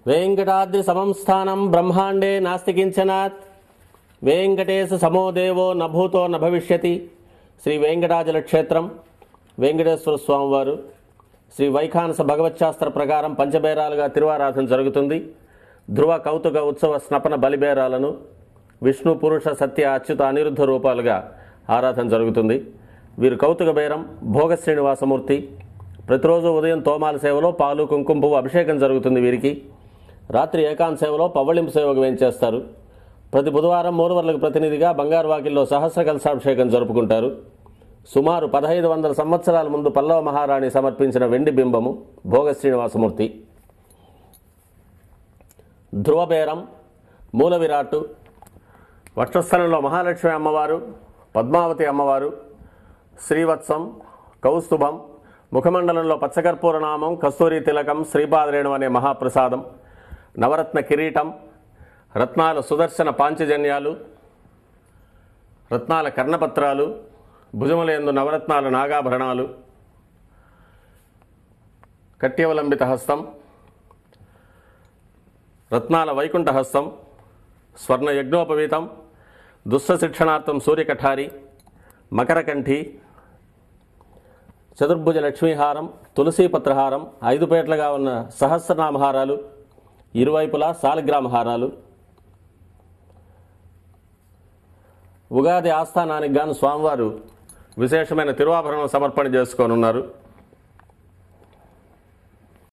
వెంకటాద్రి సమం స్థానం బ్రహ్మాండే నాస్తి కించనాత్ వెంకటేశ సమో దేవో నభూతో నభవిష్యతి. శ్రీ వెంకటాచల క్షేత్రం వెంకటేశ్వర స్వామివారు శ్రీ వైఖానస భగవచ్శాస్త్ర ప్రకారం పంచబేరాలుగా తిరువారాధన జరుగుతుంది. ధ్రువ కౌతుక ఉత్సవ స్నపన బలిబేరాలను విష్ణు పురుష సత్య అచ్యుత అనిరుద్ధ రూపాలుగా ఆరాధన జరుగుతుంది. వీరు కౌతుక బేరం భోగ శ్రీనివాసమూర్తి. ప్రతిరోజు ఉదయం తోమాల సేవలో పాలు కుంకుమ పువ్వు అభిషేకం జరుగుతుంది. వీరికి రాత్రి ఏకాంత సేవలో పవ్వళింపు సేవకు వేయించేస్తారు. ప్రతి బుధవారం మూలవర్లకు ప్రతినిధిగా బంగారు వాకిల్లో సహస్ర కలశాభిషేకం జరుపుకుంటారు. సుమారు 1500 సంవత్సరాల ముందు పల్లవ మహారాణి సమర్పించిన వెండి బింబము భోగ శ్రీనివాసమూర్తి. ధ్రువబేరం మూల విరాట్టు వక్షస్థలంలో మహాలక్ష్మి అమ్మవారు, పద్మావతి అమ్మవారు, శ్రీవత్సం, కౌస్తుభం, ముఖమండలంలో పచ్చకర్పూర నామం, కస్తూరి తిలకం, శ్రీపాదరేణు అనే మహాప్రసాదం, నవరత్న కిరీటం, రత్నాల సుదర్శన పాంచజన్యాలు, రత్నాల కర్ణపత్రాలు, భుజములందు నవరత్నాల నాగాభరణాలు, కట్యవలంబిత హస్తం, రత్నాల వైకుంఠ హస్తం, స్వర్ణ యజ్ఞోపవీతం, దుస్స శిక్షణార్థం సూర్యకఠారి, మకరకంఠి, చతుర్భుజ లక్ష్మీహారం, తులసీపత్రహారం, 5 పేట్లుగా ఉన్న సహస్రనామహారాలు, ఇరువైపులా సాలగ్రామహారాలు. ఉగాది ఆస్థానానికి గాను స్వామివారు విశేషమైన తిరువాభరణం సమర్పణ చేసుకోనున్నారు.